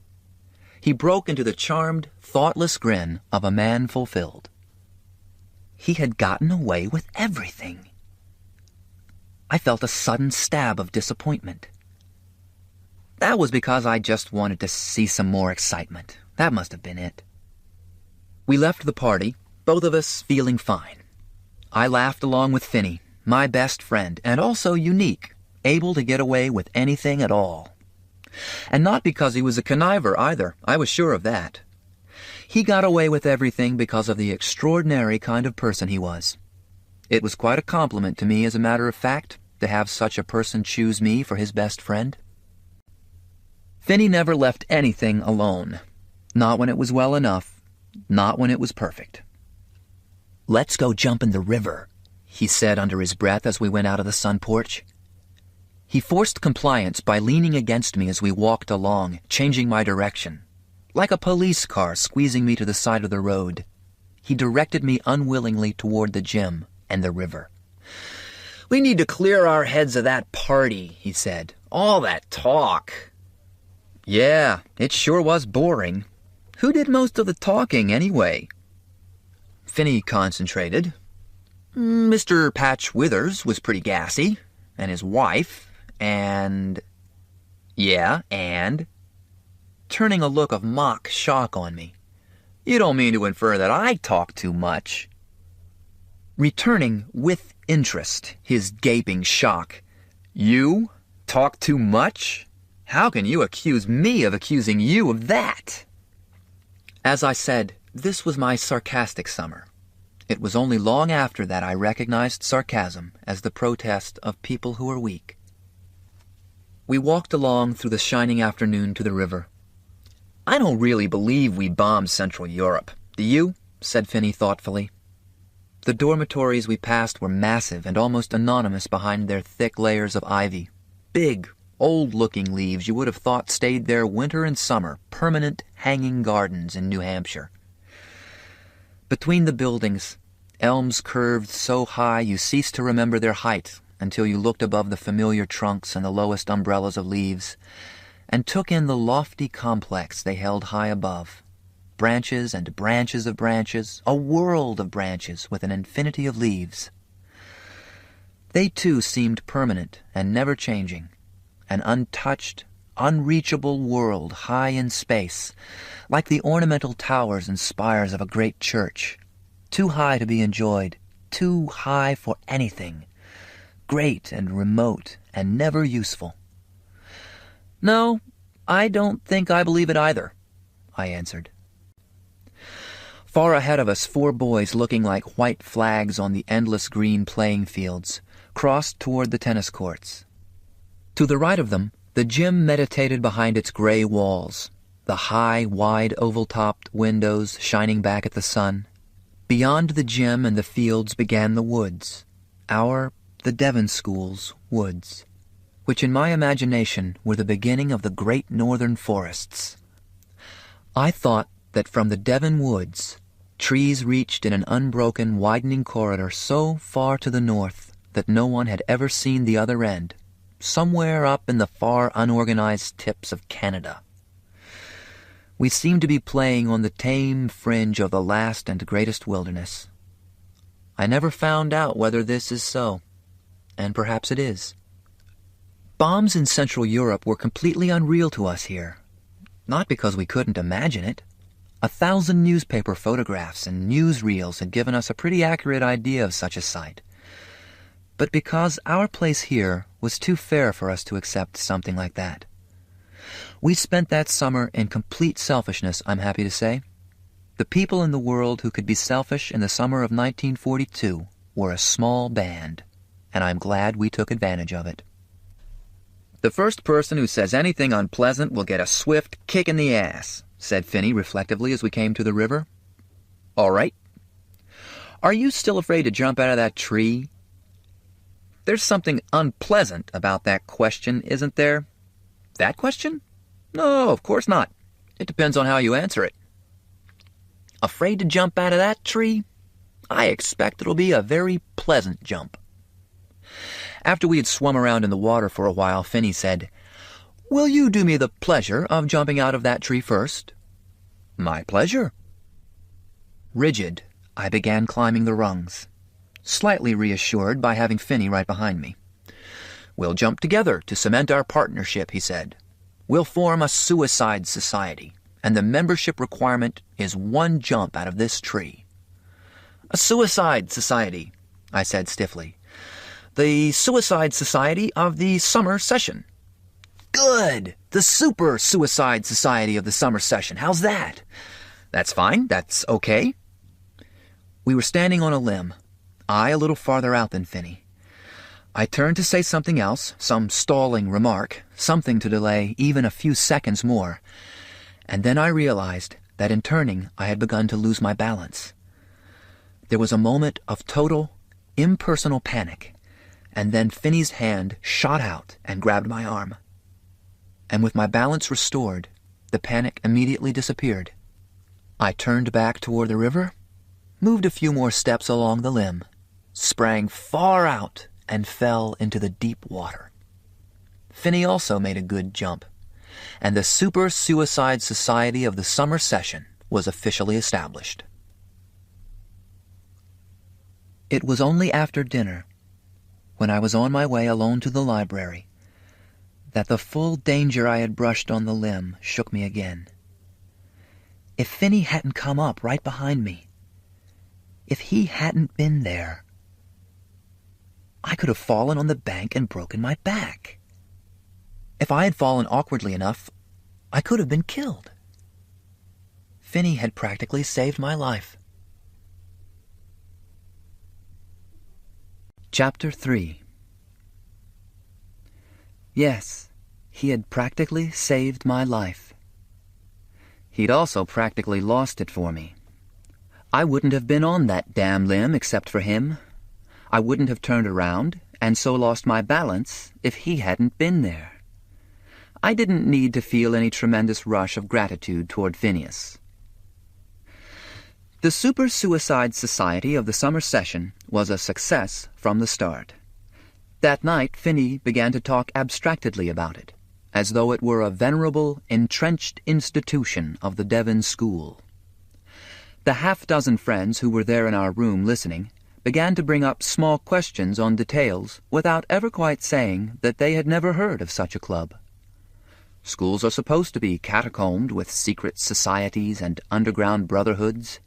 He broke into the charmed, thoughtless grin of a man fulfilled. He had gotten away with everything. I felt a sudden stab of disappointment. That was because I just wanted to see some more excitement. That must have been it. We left the party, both of us feeling fine. I laughed along with Finney, my best friend, and also unique, able to get away with anything at all. And not because he was a conniver either, I was sure of that. He got away with everything because of the extraordinary kind of person he was. It was quite a compliment to me, as a matter of fact, to have such a person choose me for his best friend. Finney never left anything alone. Not when it was well enough. Not when it was perfect. "Let's go jump in the river," he said under his breath as we went out of the sun porch. He forced compliance by leaning against me as we walked along, changing my direction, like a police car squeezing me to the side of the road. he directed me unwillingly toward the gym and the river. "We need to clear our heads of that party," he said. "All that talk." Yeah, it sure was boring. Who did most of the talking, anyway? Finney concentrated. Mr. Patch Withers was pretty gassy, and his wife, and... Yeah, and... Turning a look of mock shock on me. "You don't mean to infer that I talk too much?" Returning with interest his gaping shock. "You talk too much? How can you accuse me of accusing you of that?" As I said, this was my sarcastic summer. It was only long after that I recognized sarcasm as the protest of people who are weak. We walked along through the shining afternoon to the river. "I don't really believe we bombed Central Europe. Do you?" said Finney thoughtfully. The dormitories we passed were massive and almost anonymous behind their thick layers of ivy. Big, old-looking leaves you would have thought stayed there winter and summer, permanent hanging gardens in New Hampshire. Between the buildings, elms curved so high you ceased to remember their height until you looked above the familiar trunks and the lowest umbrellas of leaves, and took in the lofty complex they held high above. Branches and branches of branches, a world of branches with an infinity of leaves. They too seemed permanent and never changing, an untouched, unreachable world high in space, like the ornamental towers and spires of a great church, too high to be enjoyed, too high for anything, great and remote and never useful. "No, I don't think I believe it either," I answered. Far ahead of us, 4 boys looking like white flags on the endless green playing fields crossed toward the tennis courts. To the right of them, the gym meditated behind its gray walls, the high, wide, oval-topped windows shining back at the sun. Beyond the gym and the fields began the woods, the Devon School's woods, which in my imagination were the beginning of the great northern forests. I thought that from the Devon woods, trees reached in an unbroken, widening corridor so far to the north that no one had ever seen the other end, somewhere up in the far unorganized tips of Canada. We seemed to be playing on the tame fringe of the last and greatest wilderness. I never found out whether this is so, and perhaps it is. Bombs in Central Europe were completely unreal to us here, not because we couldn't imagine it. 1,000 newspaper photographs and newsreels had given us a pretty accurate idea of such a sight, but because our place here was too fair for us to accept something like that. We spent that summer in complete selfishness, I'm happy to say. The people in the world who could be selfish in the summer of 1942 were a small band, and I'm glad we took advantage of it. "The first person who says anything unpleasant will get a swift kick in the ass," said Finney reflectively as we came to the river. "All right. Are you still afraid to jump out of that tree?" "There's something unpleasant about that question, isn't there?" "That question? No, of course not. It depends on how you answer it." "Afraid to jump out of that tree? I expect it'll be a very pleasant jump." After we had swum around in the water for a while, Finney said, "Will you do me the pleasure of jumping out of that tree first?" "My pleasure." Rigid, I began climbing the rungs, slightly reassured by having Finney right behind me. "We'll jump together to cement our partnership," he said. "We'll form a suicide society, and the membership requirement is 1 jump out of this tree." "A suicide society," I said stiffly. "The Suicide Society of the summer session." "Good! The Super Suicide Society of the summer session. How's that?" "That's fine. That's okay." We were standing on a limb, I a little farther out than Finney. I turned to say something else, some stalling remark, something to delay even a few seconds more, and then I realized that in turning I had begun to lose my balance. There was a moment of total, impersonal panic, and then Finney's hand shot out and grabbed my arm. And with my balance restored, the panic immediately disappeared. I turned back toward the river moved a few more steps along the limb, sprang far out, and fell into the deep water. Finney also made a good jump, and the Super Suicide Society of the summer session was officially established. It was only after dinner, when I was on my way alone to the library, that the full danger I had brushed on the limb shook me again. If Finney hadn't come up right behind me, if he hadn't been there, I could have fallen on the bank and broken my back. If I had fallen awkwardly enough, I could have been killed. Finney had practically saved my life. Chapter 3. Yes, he had practically saved my life. He'd also practically lost it for me. I wouldn't have been on that damn limb except for him. I wouldn't have turned around and so lost my balance if he hadn't been there. I didn't need to feel any tremendous rush of gratitude toward Phineas. The Super Suicide Society of the summer session was a success from the start. That night, Finney began to talk abstractedly about it, as though it were a venerable, entrenched institution of the Devon school. The half-dozen friends who were there in our room listening began to bring up small questions on details without ever quite saying that they had never heard of such a club. Schools are supposed to be catacombed with secret societies and underground brotherhoods,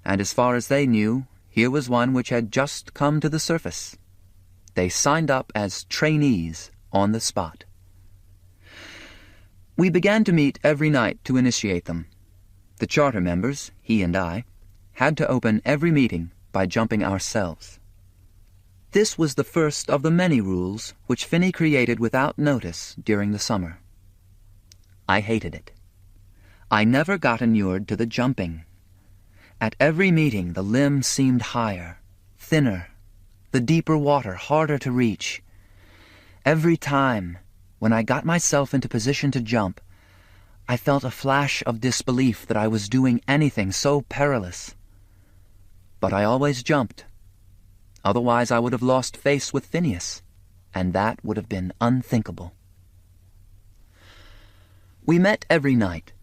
and as far as they knew, here was one which had just come to the surface. They signed up as trainees on the spot. We began to meet every night to initiate them. The charter members, he and I, had to open every meeting by jumping ourselves. This was the first of the many rules which Finney created without notice during the summer. I hated it. I never got inured to the jumping. At every meeting the limb seemed higher, thinner, the deeper water harder to reach. Every time, when I got myself into position to jump, I felt a flash of disbelief that I was doing anything so perilous. But I always jumped. Otherwise I would have lost face with Phineas, and that would have been unthinkable. We met every night,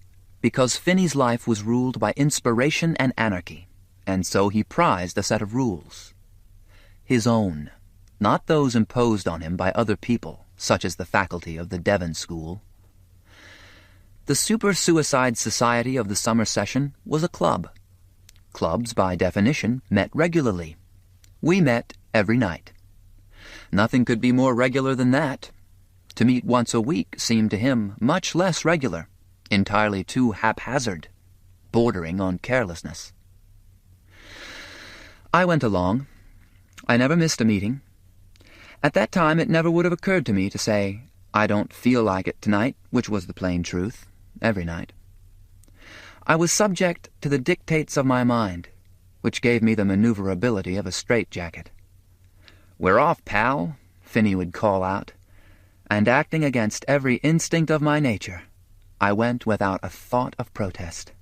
because Finney's life was ruled by inspiration and anarchy, and so he prized a set of rules. His own, not those imposed on him by other people, such as the faculty of the Devon School. The Super Suicide Society of the summer session was a club. Clubs, by definition, met regularly. We met every night. Nothing could be more regular than that. To meet once a week seemed to him much less regular, entirely too haphazard, bordering on carelessness. I went along. I never missed a meeting. At that time it never would have occurred to me to say, "I don't feel like it tonight," which was the plain truth, every night. I was subject to the dictates of my mind, which gave me the maneuverability of a straitjacket. "We're off, pal," Finney would call out, and acting against every instinct of my nature, I went without a thought of protest.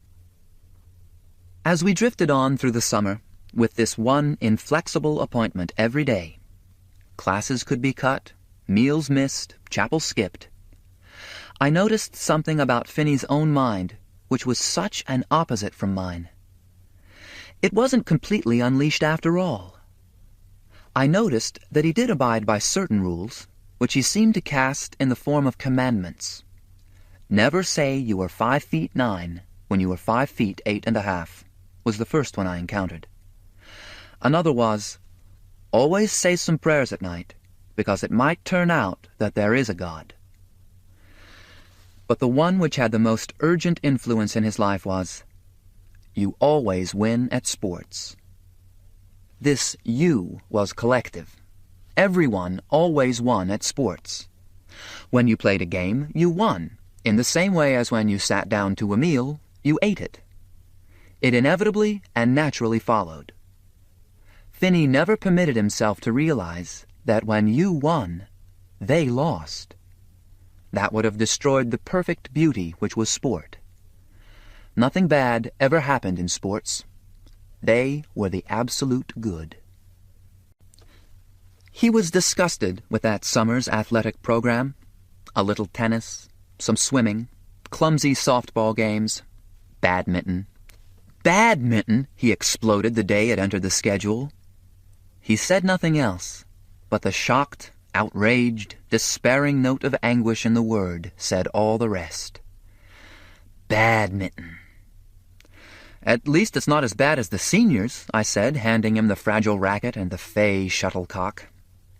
As we drifted on through the summer, with this one inflexible appointment every day, classes could be cut, meals missed, chapel skipped, I noticed something about Finney's own mind which was such an opposite from mine. It wasn't completely unleashed after all. I noticed that he did abide by certain rules, which he seemed to cast in the form of commandments. Never say you were 5'9" when you were 5'8½ was the first one I encountered. Another was, always say some prayers at night, because it might turn out that there is a God. But the one which had the most urgent influence in his life was, you always win at sports. This "you" was collective. Everyone always won at sports. When you played a game, you won, in the same way as when you sat down to a meal, you ate it. It inevitably and naturally followed. Finney never permitted himself to realize that when you won, they lost. That would have destroyed the perfect beauty which was sport. Nothing bad ever happened in sports. They were the absolute good. He was disgusted with that summer's athletic program. A little tennis, some swimming, clumsy softball games, badminton. Badminton, he exploded the day it entered the schedule. He said nothing else, but the shocked, outraged, despairing note of anguish in the word said all the rest. Badminton. At least it's not as bad as the seniors, I said, handing him the fragile racket and the fey shuttlecock.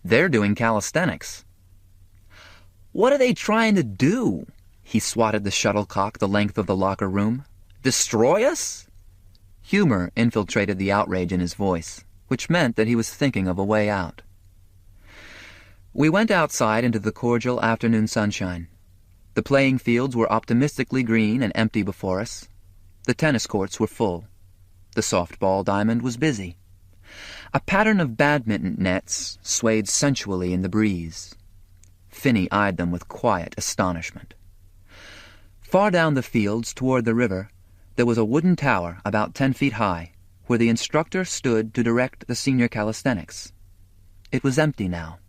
They're doing calisthenics. What are they trying to do? He swatted the shuttlecock the length of the locker room. Destroy us? Humor infiltrated the outrage in his voice, which meant that he was thinking of a way out. We went outside into the cordial afternoon sunshine. The playing fields were optimistically green and empty before us. The tennis courts were full. The softball diamond was busy. A pattern of badminton nets swayed sensually in the breeze. Finney eyed them with quiet astonishment. Far down the fields toward the river, there was a wooden tower about 10 feet high, where the instructor stood to direct the senior calisthenics. It was empty now.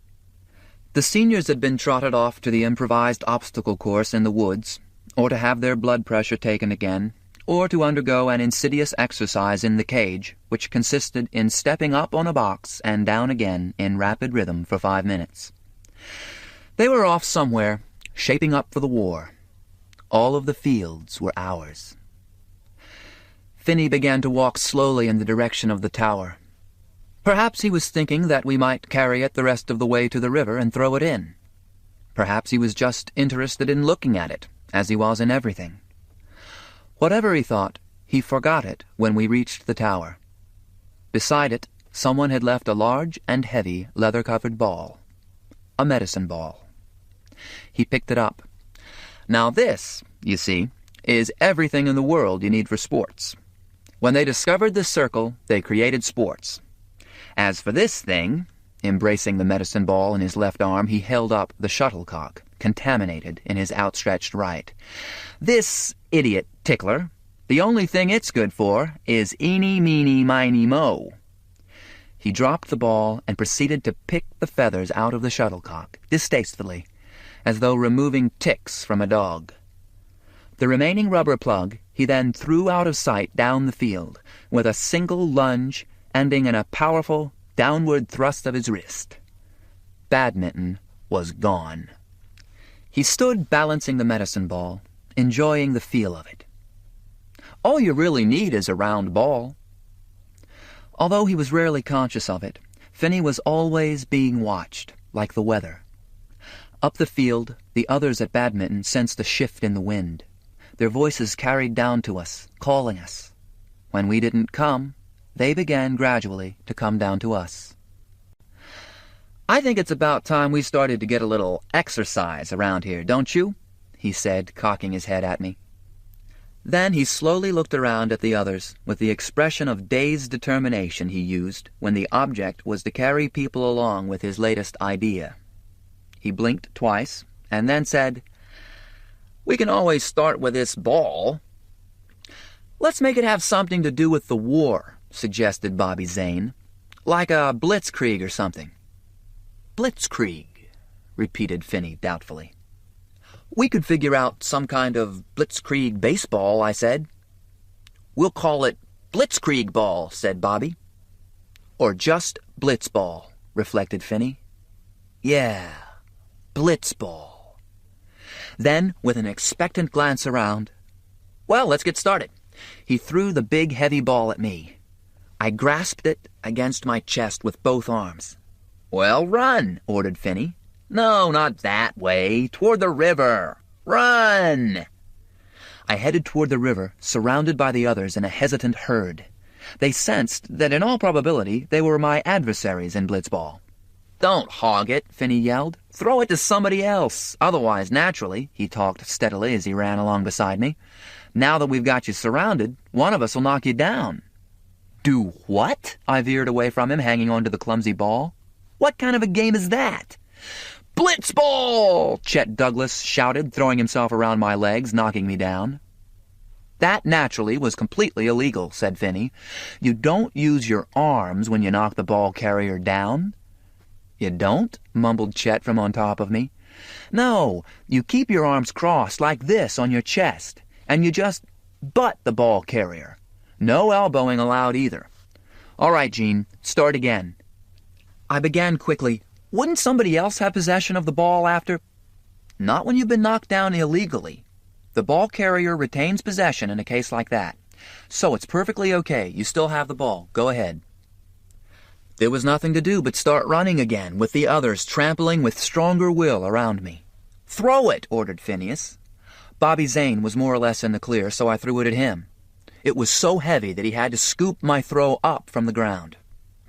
The seniors had been trotted off to the improvised obstacle course in the woods, or to have their blood pressure taken again, or to undergo an insidious exercise in the cage, which consisted in stepping up on a box and down again in rapid rhythm for 5 minutes. They were off somewhere, shaping up for the war. All of the fields were ours. Finney began to walk slowly in the direction of the tower. Perhaps he was thinking that we might carry it the rest of the way to the river and throw it in. Perhaps he was just interested in looking at it, as he was in everything. Whatever he thought, he forgot it when we reached the tower. Beside it, someone had left a large and heavy leather-covered ball. A medicine ball. He picked it up. Now this, you see, is everything in the world you need for sports. When they discovered the circle, they created sports. As for this thing, embracing the medicine ball in his left arm, he held up the shuttlecock, contaminated, in his outstretched right. This idiot tickler, the only thing it's good for is eeny, meeny, miny, mo. He dropped the ball and proceeded to pick the feathers out of the shuttlecock, distastefully, as though removing ticks from a dog. The remaining rubber plug he then threw out of sight down the field, with a single lunge ending in a powerful downward thrust of his wrist. Badminton was gone. He stood balancing the medicine ball, enjoying the feel of it. All you really need is a round ball. Although he was rarely conscious of it, Finney was always being watched, like the weather. Up the field, the others at badminton sensed a shift in the wind. Their voices carried down to us, calling us. When we didn't come, they began gradually to come down to us. "I think it's about time we started to get a little exercise around here, don't you?" he said, cocking his head at me. Then he slowly looked around at the others with the expression of dazed determination he used when the object was to carry people along with his latest idea. He blinked twice and then said, "We can always start with this ball." "Let's make it have something to do with the war," suggested Bobby Zane. "Like a blitzkrieg or something." "Blitzkrieg," repeated Finney doubtfully. "We could figure out some kind of blitzkrieg baseball," I said. "We'll call it blitzkrieg ball," said Bobby. "Or just blitzball," reflected Finney. "Yeah, blitzball." Then, with an expectant glance around, "Well, let's get started." He threw the big, heavy ball at me. I grasped it against my chest with both arms. "Well, run," ordered Finney. "No, not that way. Toward the river. Run!" I headed toward the river, surrounded by the others in a hesitant herd. They sensed that in all probability they were my adversaries in blitzball. "Don't hog it," Finney yelled. "Throw it to somebody else. Otherwise, naturally," he talked steadily as he ran along beside me, "now that we've got you surrounded, one of us will knock you down." "Do what?" I veered away from him, hanging onto the clumsy ball. "What kind of a game is that?" "Blitzball!" Chet Douglas shouted, throwing himself around my legs, knocking me down. That, naturally, was completely illegal, said Finney. You don't use your arms when you knock the ball carrier down. You don't? Mumbled Chet from on top of me. No, you keep your arms crossed like this on your chest, and you just butt the ball carrier. No elbowing allowed either. All right, Gene, start again. I began quickly. Wouldn't somebody else have possession of the ball after? Not when you've been knocked down illegally. The ball carrier retains possession in a case like that. So it's perfectly okay. You still have the ball. Go ahead. There was nothing to do but start running again, with the others trampling with stronger will around me. Throw it, ordered Phineas. Bobby Zane was more or less in the clear, so I threw it at him. It was so heavy that he had to scoop my throw up from the ground.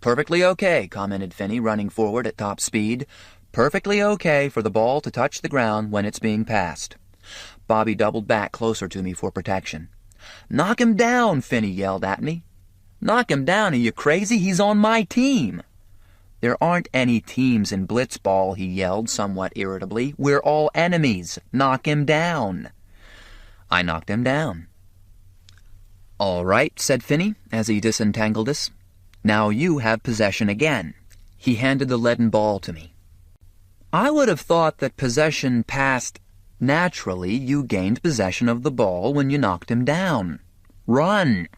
Perfectly okay, commented Finney, running forward at top speed. Perfectly okay for the ball to touch the ground when it's being passed. Bobby doubled back closer to me for protection. Knock him down, Finney yelled at me. Knock him down, are you crazy? He's on my team. There aren't any teams in blitzball, he yelled somewhat irritably. We're all enemies. Knock him down. I knocked him down. All right, said Finney, as he disentangled us. Now you have possession again. He handed the leaden ball to me. I would have thought that possession passed. Naturally, you gained possession of the ball when you knocked him down. Run!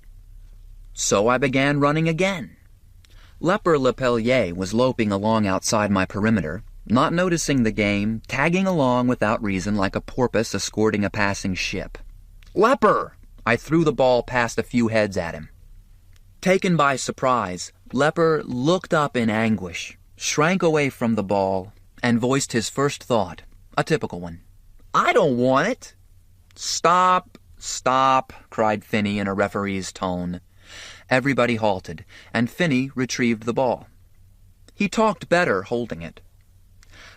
So I began running again. Leper Lepellier was loping along outside my perimeter, not noticing the game, tagging along without reason like a porpoise escorting a passing ship. Leper! I threw the ball past a few heads at him. Taken by surprise, Leper looked up in anguish, shrank away from the ball, and voiced his first thought, a typical one. I don't want it. Stop, stop, cried Finney in a referee's tone. Everybody halted, and Finney retrieved the ball. He talked better holding it.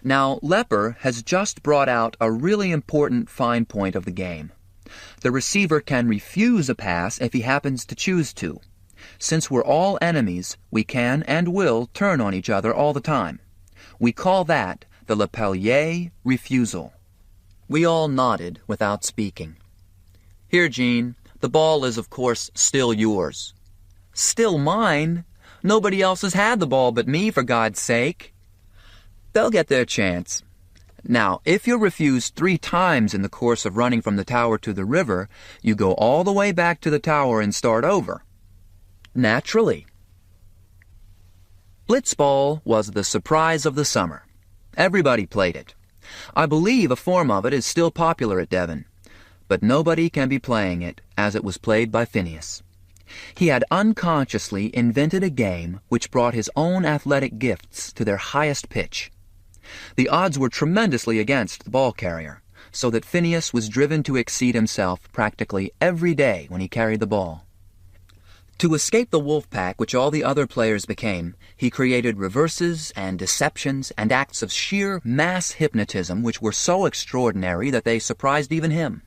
Now, Leper has just brought out a really important fine point of the game. The receiver can refuse a pass if he happens to choose to. Since we're all enemies, we can and will turn on each other all the time. We call that the Lepellier refusal. We all nodded without speaking. Here, Gene, the ball is, of course, still yours. Still mine? Nobody else has had the ball but me, for God's sake. They'll get their chance. Now, if you're refused 3 times in the course of running from the tower to the river, you go all the way back to the tower and start over. Naturally. Blitzball was the surprise of the summer. Everybody played it. I believe a form of it is still popular at Devon, but nobody can be playing it as it was played by Phineas. He had unconsciously invented a game which brought his own athletic gifts to their highest pitch. The odds were tremendously against the ball carrier, so that Phineas was driven to exceed himself practically every day when he carried the ball. To escape the wolf pack which all the other players became, he created reverses and deceptions and acts of sheer mass hypnotism which were so extraordinary that they surprised even him.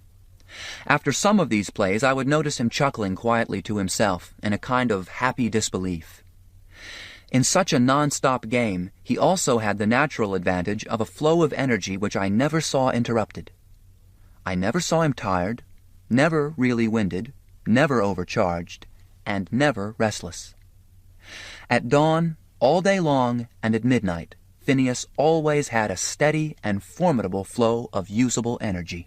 After some of these plays, I would notice him chuckling quietly to himself in a kind of happy disbelief. In such a non-stop game, he also had the natural advantage of a flow of energy which I never saw interrupted. I never saw him tired, never really winded, never overcharged, and never restless. At dawn, all day long, and at midnight, Phineas always had a steady and formidable flow of usable energy.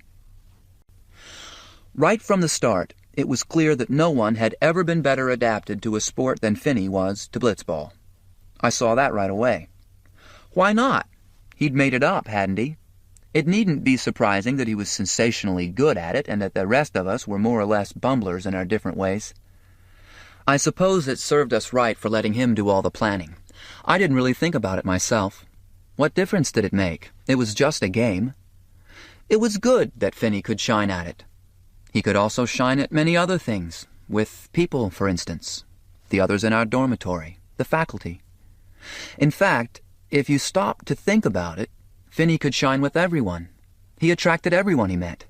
Right from the start, it was clear that no one had ever been better adapted to a sport than Finney was to blitzball. I saw that right away. Why not? He'd made it up, hadn't he? It needn't be surprising that he was sensationally good at it and that the rest of us were more or less bumblers in our different ways. I suppose it served us right for letting him do all the planning. I didn't really think about it myself. What difference did it make? It was just a game. It was good that Finney could shine at it. He could also shine at many other things, with people, for instance, the others in our dormitory, the faculty. In fact, if you stopped to think about it, Finney could shine with everyone. He attracted everyone he met.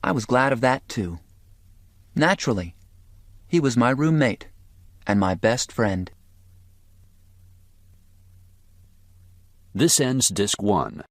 I was glad of that, too. Naturally. He was my roommate and my best friend. This ends Disc 1.